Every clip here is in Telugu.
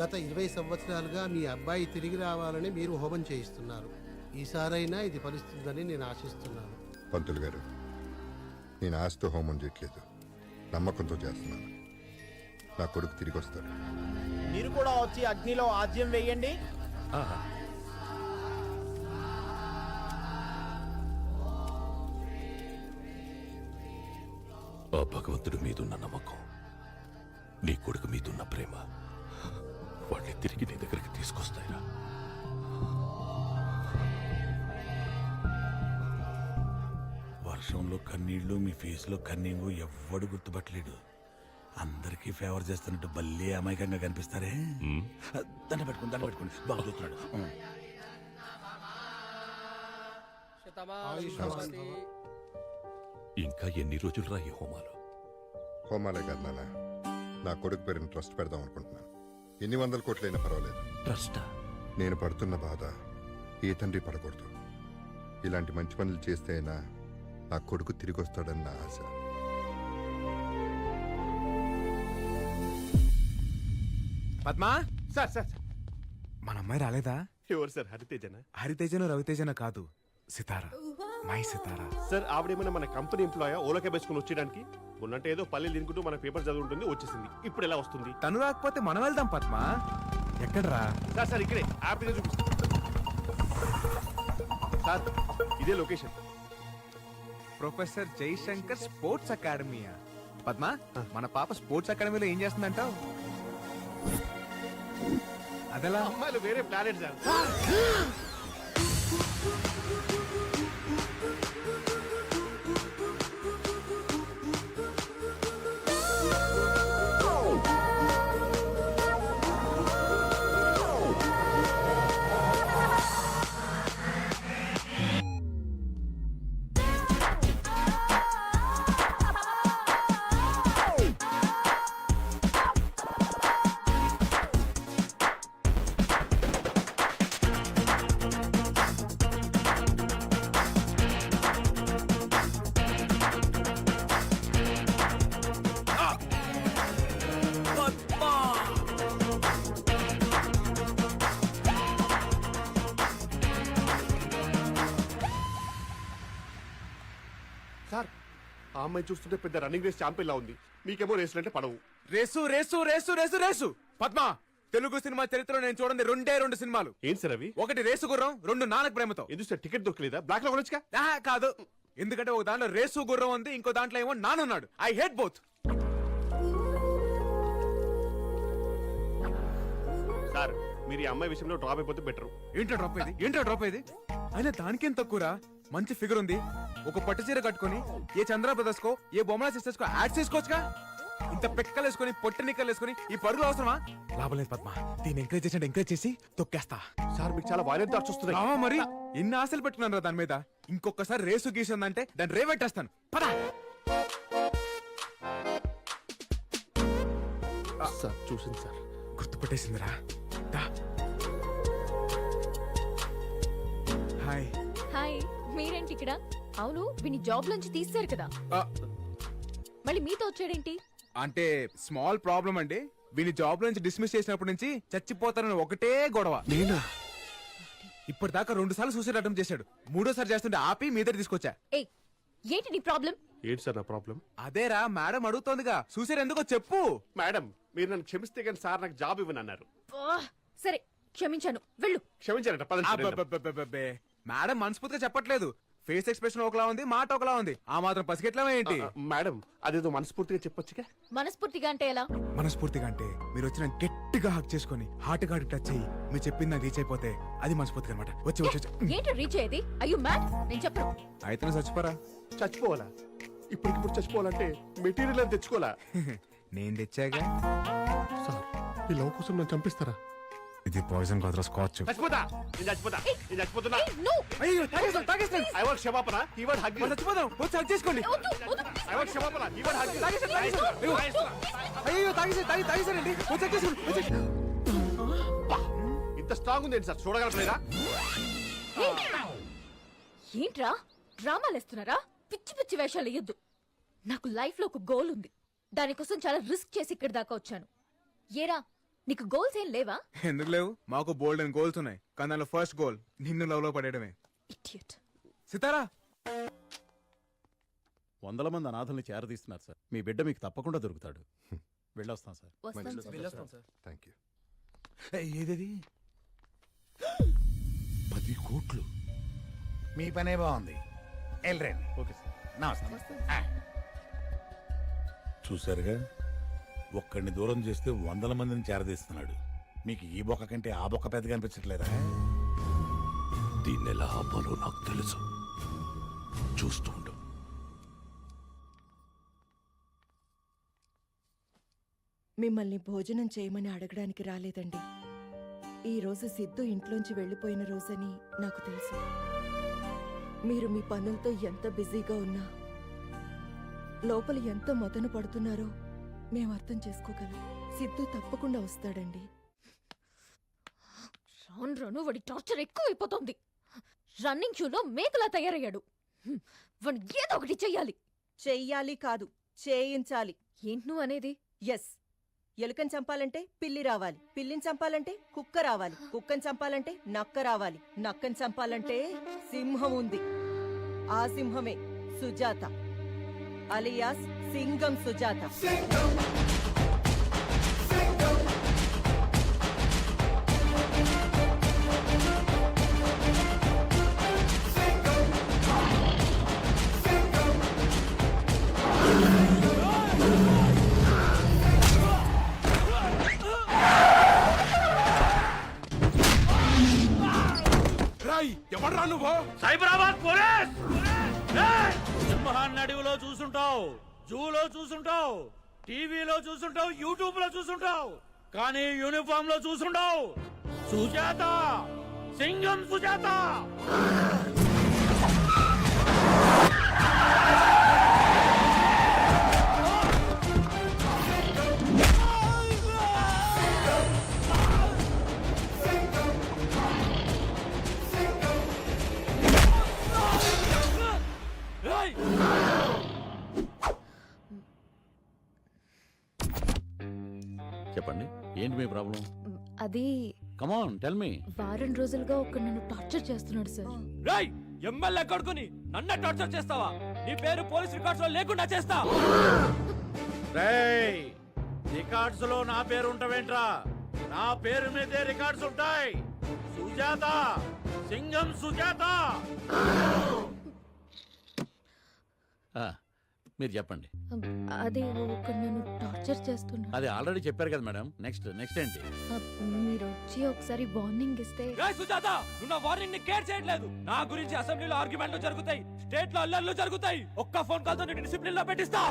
గత 20 సంవత్సరాలుగా మీ అబ్బాయి తిరిగి రావాలని మీరు హోమం చేయిస్తున్నారు. ఈసారైనా ఇది ఫలిస్తుందని నేను ఆశిస్తున్నాను. పంతులు గారు, నేను ఆశతో హోమం చేయట్లేదు, నమ్మకంతో చేస్తున్నాను. నా కొడుకు తిరిగి వస్తాడు. మీరు కూడా వచ్చి అగ్నిలో ఆజ్యం వేయండి. ఆ భగవంతుడి మీదున్న నమ్మకం, నీ కొడుకు మీదున్న ప్రేమ వాళ్ళని తిరిగి నీ దగ్గరికి తీసుకొస్తాయిరా. వర్షంలో కన్నీళ్లు, మీ ఫేస్ లో కన్నీళ్లు ఎవ్వడు గుర్తుపట్టలేడు. అందరికీ ఫేవర్ చేస్తున్నట్టు భలే అమాయకంగా కనిపిస్తారే. దండ పెట్టుకోండి బాగా చూస్తున్నాడు. ఇంకా ఎన్ని రోజులు రా ఈ హోమాలు? హోమాలే కాదు నాన్న, నా కొడుకు పేరుని ట్రస్ట్ పెడదాం అనుకుంటున్నాను. ఎన్ని 100 కోట్లైనా పర్వాలేదు. ట్రస్టా? నేను పడుతున్న బాధ ఏ తండ్రి పడకూడదు. ఇలాంటి మంచి పనులు చేస్తే అయినా నా కొడుకు తిరిగి వస్తాడన్న ఆశ. పద్మా, సార్ సార్ మన అమ్మాయి రాలేదా? ఎవరు సార్? హరితేజనా? హరితేజను రవితేజన కాదు, సితారా, మై సితారా. సార్ ఆవిడేమైనా మన కంపెనీ ఎంప్లాయా ఓలకే వేసుకుని వచ్చేయడానికి? ఉన్నట్టు ఏదో పల్లెలు తినుకుంటూ మన పేపర్ చదువుంటుంది, వచ్చేసింది. ఇప్పుడు ఎలా వస్తుంది? తను రాకపోతే మనం వెళ్దాం పద్మా. ఎక్కడరా? సార్ సార్ ఇక్కడే యాప్గా చూపిస్తుంది సార్, ఇదే లొకేషన్. ప్రొఫెసర్ జయశంకర్ స్పోర్ట్స్ అకాడమీయా? పద్మా, మన పాప స్పోర్ట్స్ అకాడమీలో ఏం చేస్తుందంటావు? అదెలా? అమ్మాయిలు వేరే ప్లానెట్ సార్. సార్ ఆ అమ్మాయి చూస్తుంటే పెద్ద రన్నింగ్ రేస్ ఛాంపియన్ లా ఉంది. మీకేమో రేసులు అంటే పడవు. Race race race race race. Padma, Telugu cinema చరిత్రలో నేను చూడండి 2 సినిమాలు. ఏం సార్ అవి? ఒకటి రేసు గుర్రం, 2 నానక ప్రేమతో. ఎందుకు సార్ టికెట్ దొరకలేదా? బ్లాక్ లో కొనొచ్చుగా. కాదు, ఎందుకంటే ఒక దాంట్లో రేసు గుర్రం ఉంది, ఇంకో దాంట్లో ఏమో నానున్నాడు. I hate both. సార్ మీరు ఈ అమ్మాయి విషయంలో డ్రాప్ అయిపోతే బెటర్. ఏంటో డ్రాప్ అయ్యేది? అయినా దానికేం తక్కువరా? మంచి ఫిగర్ ఉంది, ఒక పట్టు చీర కట్టుకుని ఏ చంద్ర బ్రదర్స్ కో ఏ బొమ్మల సిస్టర్స్ కో యాడ్ చేసుకోవచ్చుగా. ఇంత పెక్కలు వేసుకుని పొట్టి నిక్కలు వేసుకుని ఈ పరుగులు అవసరమా? లాభం లేదు పద్మ, దీన్ని ఎంకరేజ్ చేసి తొక్కేస్తా. సార్ మీకు చాలా వైలెంట్ థాట్స్ వస్తున్నాయి. మరి ఎన్ని ఆశలు పెట్టుకున్నాను రా దాని మీద. ఇంకొకసారి రేసు గీసిందంటే దాన్ని రేవెట్టేస్తాను. పద. సార్ చూసింది సార్, గుర్తుపట్టేసిందిరా. హాయ్. హాయ్, మీరేంటి ఇక్కడ? అవును, విని జాబ్ నుంచి తీశారు కదా, మళ్ళీ మీతో వచ్చాడేంటి? అంటే స్మాల్ ప్రాబ్లం అండి. వీని జాబ్ నుంచి డిస్మిస్ చేసినప్పటి నుంచి చచ్చిపోతానని ఒకటే గొడవ. నేనా? ఇప్పటిదాకా 2 సార్లు సూసైడ్ అటెంప్ట్ చేశాడు. 3ఓసారి చేస్తుంటే ఆపి మీ దగ్గర తీసుకొచ్చా. ఏయ్, ఏంటి నీ ప్రాబ్లం? ఏంటి సార్ నా ప్రాబ్లం? అదేరా, మేడం అడుగుతోందిగా, సూసైడ్ ఎందుకో చెప్పు. మేడం మీరు నన్ను క్షమిస్తే కానీ సార్ నాకు జాబ్ ఇవ్వనన్నారు. సరే క్షమించాను, వెళ్ళు. క్షమించారట పదండి. అబ్బబ్బబ్బబ్బబ్బే. మేడం మనస్ఫూర్తిగా చెప్పట్లేదు. ఫేస్ ఎక్స్ప్రెషన్ ఒకలా ఉంది, మాట ఒకలా ఉంది. ఆ మాత్రం పసిగెట్లా ఏంటి? మేడం అదేదో మనస్ఫూర్తిగా చెప్పొచ్చుగా. మనస్ఫూర్తిగా అంటే ఎలా? మనస్ఫూర్తిగా అంటే మీరు వచ్చిన గట్టిగా హక్ చేసుకుని హార్ట్ హార్ట్ టచ్ అయ్యి మీరు చెప్పింది నాకు రీచ్ అయిపోతే అది మనస్ఫూర్తిగా అనమాట. వచ్చి ఏంటి రీచ్ అయ్యేది? అయ్యో మ్యాడ్, నేను చెప్పను. అయితే చచ్చిపోరా. చచ్చిపోవాలా? ఇప్పటికిప్పుడు చచ్చిపోవాలంటే మెటీరియల్ అని తెచ్చుకోవాలా? నేను తెచ్చాగా. సార్ ఈ లవ్ కోసం నన్ను చంపిస్తారా? ఇది పాయిజన్ కాదురా, స్కాచ్. చచ్చిపోతా, నేను చచ్చిపోతా, నేను చచ్చిపోతున్నా. అయ్యో తాగేస్తాను. ఐ వాంట్ క్షమాపణ, ఈ వర్డ్ హగ్. చచ్చిపోదాం, వచ్చి హక్ చేసుకోండి. ఐ వాంట్ క్షమాపణ, ఈ వర్డ్ హగ్. అయ్యో తాగేసానండి, వచ్చి హక్ చేసుకోండి. ఇంత స్ట్రాంగ్ ఉంది సార్, చూడగలరా? ఏంట్రా డ్రామాలు వేస్తున్నారా? పిచ్చి పిచ్చి వేషాలు వేయొద్దు. నాకు లైఫ్ లో ఒక గోల్ ఉంది, దానికోసం చాలా రిస్క్ చేసి ఇక్కడి దాకా వచ్చాను. ఏరా, నీకు గోల్స్ ఏం లేవా? ఎందుకు లేవు? మాకు బోల్డ్ అండ్ గోల్స్ ఉన్నాయి, కానీ దానిలో ఫస్ట్ గోల్ నిన్ను లవ్ లో పడేయడమే. ఇడియట్. సితారా, వందల మంది అనాథల్ని చేరదీస్తున్నారు సార్. మీ బిడ్డ మీకు తప్పకుండా దొరుకుతాడు. వెళ్ళొస్తాం సార్. వస్తాం సార్. Thank you. ఏదేది 10 కోట్లు. మీ పనే బాగుంది. వెళ్ళరండి. Okay sir. నమస్తే. చూసారుగా, ఒక్కడిని దూరం చేస్తే 100 మందిని చేరదీస్తున్నాడు. మీకు ఈ బొక్క కంటే ఆ బొక్క పెద్దగా అనిపించట్లేదా? దీన్ని ఎలా ఆపాలో నాకు తెలుసు. చూస్తూ ఉండు. మిమ్మల్ని భోజనం చేయమని అడగడానికి రాలేదండి. ఈ రోజు సిద్ధు ఇంట్లోంచి వెళ్ళిపోయిన రోజని నాకు తెలుసు. మీరు మీ పనులతో ఎంత బిజీగా ఉన్నా లోపల ఎంత మదన పడుతున్నారో మేము అర్థం చేసుకోగలం. సిద్ధు తప్పకుండా వస్తాడండి. రాను రాను వాడి టార్చర్ ఎక్కువైపోతుంది. రన్నింగ్ షూలో మేకలా తయారయ్యాడు. వాడు ఏదో ఒకటి చెయ్యాలి. చెయ్యాలి కాదు, చేయించాలి. ఏంటి నువ్వు అనేది? ఎస్. ఎలుకని చంపాలంటే పిల్లి రావాలి, పిల్లిని చంపాలంటే కుక్క రావాలి, కుక్కని చంపాలంటే నక్క రావాలి, నక్కని చంపాలంటే సింహం ఉంది. ఆ సింహమే సుజాత, అలియాస్ సింగం సుజాత. ఎవడ్రా నువ్వు? సైబరాబాద్ పోలీస్. సింహాన్ని అడవిలో చూసుంటావు, జూలో చూసుంటావు, టీవీలో చూసుంటావు, యూట్యూబ్ లో చూసుంటావు, కానీ యూనిఫామ్ లో చూసుంటావు. సుజాత, సింగం సుజాత. చెప్పండి, ఏంటి మీ ప్రాబ్లం? అది కమాన్ టెల్ మీ. వారం రోజులుగా ఒక నన్ను టార్చర్ చేస్తున్నాడు సార్. రాయ్, ఎమ్మెల్యే కొడుకుని నన్ను టార్చర్ చేస్తావా? నీ పేరు పోలీస్ రికార్డ్స్ లో లేకుండా చేస్తా. రేయ్, రికార్డ్స్ లో నా పేరు ఉంటావేంట్రా? నా పేరు మీదే రికార్డ్స్ ఉంటాయి. సుజాత, సింగం సుజాత. మీరు చెప్పండి. అది ఒక నన్ను టార్చర్ చేస్తున్నాడు. అది ఆల్రెడీ చెప్పారు కదా మేడం. నెక్స్ట్ ఏంటి? మీరు వచ్చి ఒకసారి వార్నింగ్ ఇస్తే. సుజాత, నువ్వు నా వార్నింగ్ ని కేర్ చేయట్లేదు. నా గురించి అసెంబ్లీలో ఆర్గ్యుమెంట్లు జరుగుతాయి, స్టేట్ లో అల్లర్లు జరుగుతాయి. ఒక్క ఫోన్ కాల్ తో నేను డిసిప్లిన్ లో పెట్టిస్తా.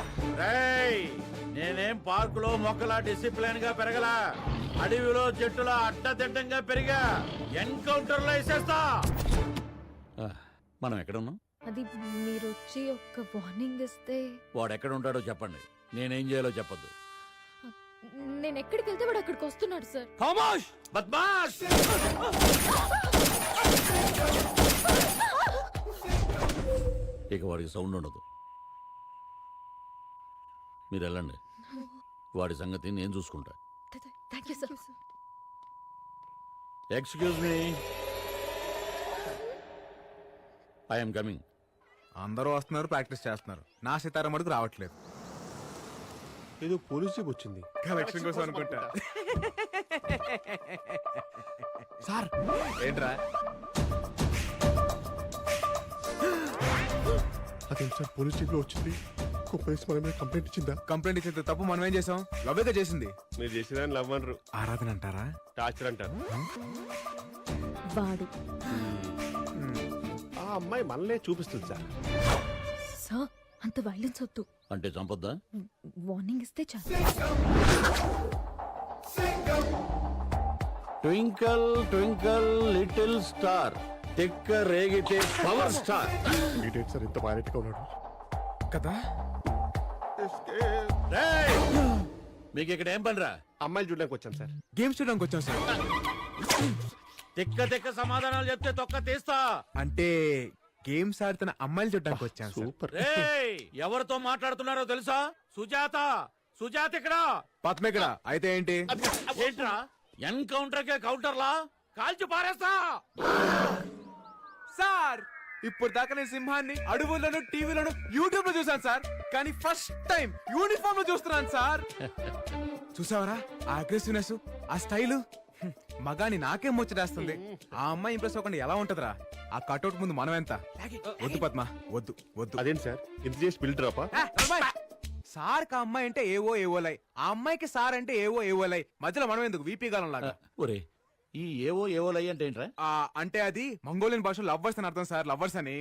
నేనేం పార్క్ లో మొక్కలా డిసిప్లిన్ గా పెరగలా, అడవిలో చెట్టులా అడ్డదిడ్డంగా పెరిగా. ఎన్కౌంటర్ లో వేసేస్తా. మనం ఎక్కడ ఉన్నాం? అది మీరు వచ్చి ఒక వార్నింగ్ ఇస్తే. వాడు ఎక్కడ ఉంటాడో చెప్పండి, నేనేం చేయాలో చెప్పొద్దు. నేను ఎక్కడికి వెళ్తే వాడు అక్కడికి వస్తున్నాడు సార్. ఖామోష్, బద్మాష్. ఇక వాడికి సౌండ్ ఉండదు. మీరు వెళ్ళండి, వాడి సంగతి నేను చూసుకుంటా. Thank you sir. Excuse me, I'm coming. అందరూ వస్తున్నారు, ప్రాక్టీస్ చేస్తున్నారు. నా సితారా మటుకు రావట్లేదు. ఏదో పోలీస్ జీప్ వచ్చింది. కలెక్షన్ కోసం అనుకుంటా. సార్ ఏంట్రా? అదేం సార్, పోలీస్ జీప్ లో వచ్చింది. పోలీస్ మన మీద కంప్లైంట్ ఇచ్చిందా? కంప్లైంట్ ఇచ్చేది తప్పు మనం ఏం చేసాం? లవ్వేగా చేసింది. మీరు చేసిన లవ్ అనరు, ఆరాధన అంటారా? టార్చర్ అంటారు. వాడు ఆ అమ్మాయి మనలే చూపిస్తుంది సార్. సార్, అంత వైలెన్స్ వద్దు. అంటే చంపొద్దా? వార్నింగ్ ఇస్తే చాలు. ట్వింకల్ ట్వింకల్ లిటిల్ స్టార్, తిక్క రేగితే పవర్ స్టార్. ఏంటి సార్ ఇంత వైలెంట్ గా ఉన్నాడు కదా? మీకు ఇక్కడ ఏం పనిరా? అమ్మాయిలు చూడడానికి వచ్చాను సార్. గేమ్స్ చూడడానికి వచ్చాం సార్. తిక్క తిక్క సమాధానాలు చెప్తే తొక్క తీస్తా. అంటే గేమ్స్ ఆడుతున్న అమ్మాయిలు చూడడానికి వచ్చాం సార్. సూపర్. రేయ్, ఎవరితో మాట్లాడుతున్నారో తెలుసా? సుజాత, సుజాత ఇక్కడ పద్మ ఇక్కడ అయితే ఏంటి? ఏంట్రా ఎన్కౌంటర్ కే కౌంటర్లా కాల్చి పారేస్తా. సార్ ఇప్పుడు దాకా నేను సింహాన్ని అడవుల్లోను టీవీలోను యూట్యూబ్ లో చూసాను సార్, కానీ ఫస్ట్ టైం యూనిఫామ్ లో చూస్తున్నాను సార్. చూసావరా ఆ అగ్రెసివ్నెస్, ఆ స్టైల్, మగాని నాకేం ముచ్చటేస్తుంది. ఆ అమ్మాయి ఇంప్రెస్ అవ్వకుండా ఎలా ఉంటదిరా? ఆ కట్అవుట్ ముందు మనం ఎంత? వద్దు పద్మ, వద్దు వద్దు. అదేంటి సార్ ఇంత చేసి బిల్డర్ అప్ప సార్ కా అమ్మాయి అంటే ఏవో ఏవోలై, ఆ అమ్మాయికి సార్ అంటే ఏవో ఏవోలై, మధ్యలో మనం ఎందుకు వీపీ గాలం లాగా? ఒరే ఈ ఏవో ఏవోలయ్యి అంటే ఏంట్రా? అంటే అది మంగోలియన్ భాషలో లవ్వర్స్ అని అర్థం సార్, లవ్వర్స్ అని.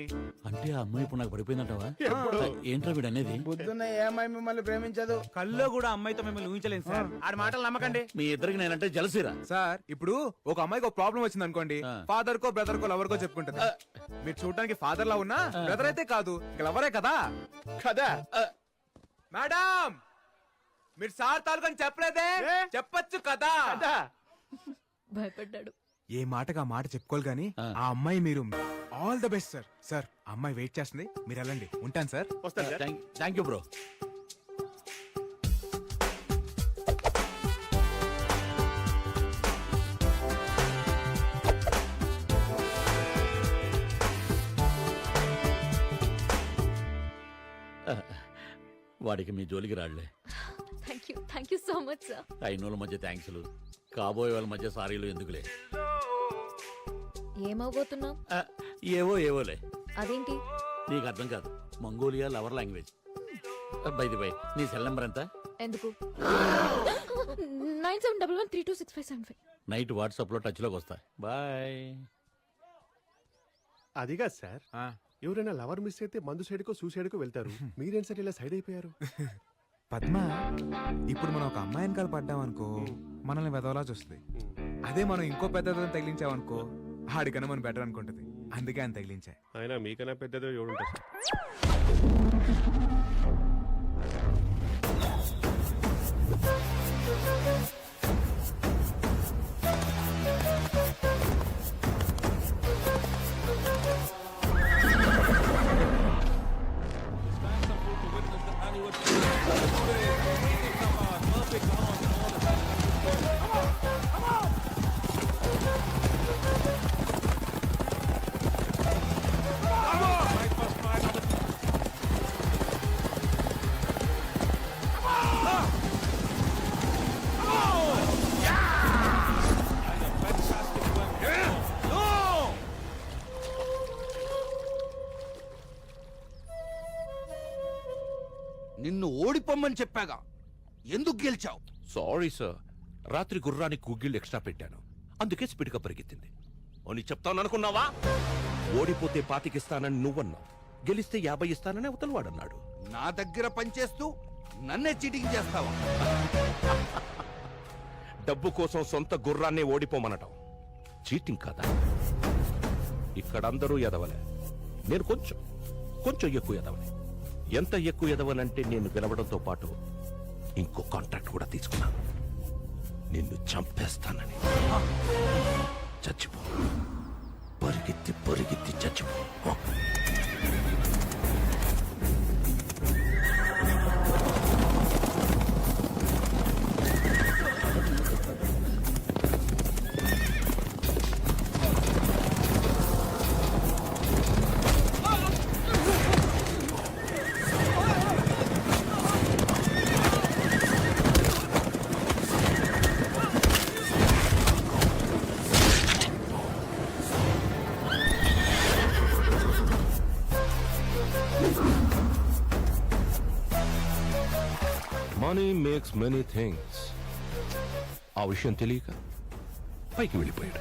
అంటే ఆ అమ్మాయి ఇప్పుడు నాకు పడిపోయిందంటావా? ఏంట్రా వీడు అనేది? పొద్దున్న ఏ అమ్మాయి మిమ్మల్ని ప్రేమించదు. కల్లో కూడా అమ్మాయితో మిమ్మల్ని ఊహించలేదు సార్. ఆడి మాటలు నమ్మకండి. మీ ఇద్దరికి నేనంటే జలసిరా. సార్ ఇప్పుడు ఒక అమ్మాయికి ఒక ప్రాబ్లం వచ్చింది అనుకోండి, ఫాదర్ కో బ్రదర్ కో లవర్ కో చెప్పుకుంటది. మీరు చూడడానికి ఫాదర్ లా ఉన్నా బ్రదర్ అయితే కాదు, ఇక లవరే కదా. కదా మేడం మీరు సార్ తాలూకని చెప్పలేదే, చెప్పొచ్చు కదా. భయపడ్డాడు. ఏ మాటగా మాట చెప్పుకోవాలి గాని ఆ అమ్మాయి మీరు all the best sir. Sir అమ్మాయి వెయిట్ చేస్తుంది, మీరు వెళ్ళండి. ఉంటాను సార్. వస్తాను సార్. Thank you bro. వాడికి మీ జోలికి రాళ్లే. Thank you so much sir. అయినోళ్ళ మధ్య థ్యాంక్స్లు, కాబోయే వాళ్ళ మధ్య సారీలు ఎందుకులే. ఏమవబోతున్నావు? ఏవో ఏవోలే. అదేంటి? నీకు అర్థం కాదు, Mongolia lover language. By the by నీ సెల్ నెంబర్ ఎంత? ఎందుకు? 9711326575. నైట్ వాట్సాప్ లో టచ్ లోకి వస్తా. బాయ్. అదిగా సార్, ఎవరైనా లవర్ మిస్ అయితే మందు సైడ్ కో సూసైడ్ కో వెళ్తారు. మీరేం సార్ ఇలా సైడ్ అయిపోయారు? పద్మ ఇప్పుడు మనం ఒక అమ్మాయి వెనకాల పడ్డామనుకో మనల్ని వెదవలా చూస్తుంది. అదే మనం ఇంకో పెద్దదని తగిలించామనుకో ఆడికన్నా మనం బెటర్ అనుకుంటది. అందుకే ఆయన తగిలించా. అయినా మీకన్నా పెద్దదో ఎవడుంటారు సార్? నిన్ను ఓడిపోమ్మని చెప్పాగా, ఎందుకు గెలిచావు? సారీ సార్, రాత్రి గుర్రానికి గుగ్గిళ్ళు ఎక్స్ట్రా పెట్టాను, అందుకే స్పీడ్గా పరిగెత్తింది అని చెప్తాను అనుకున్నావా? ఓడిపోతే 25 ఇస్తానని నువ్వన్నావు, గెలిస్తే 50 ఇస్తానని అవతల వాడన్నాడు. నా దగ్గర పనిచేస్తూ నన్నే చీటింగ్ చేస్తావా? డబ్బు కోసం సొంత గుర్రాన్ని ఓడిపోమనటం చీటింగ్ కాదా? ఇక్కడ అందరూ ఎదవలే, నేను కొంచెం ఎక్కువ ఎదవలే. ఎంత ఎక్కువ ఎదవనంటే నేను గెలవడంతో పాటు ఇంకో కాంట్రాక్ట్ కూడా తీసుకున్నాను. నిన్ను చంపేస్తానని. చచ్చిపో, పరిగెత్తి చచ్చిపో. Money makes many things. ఆ విషయం తెలియక పైకి వెళ్ళిపోయాడు.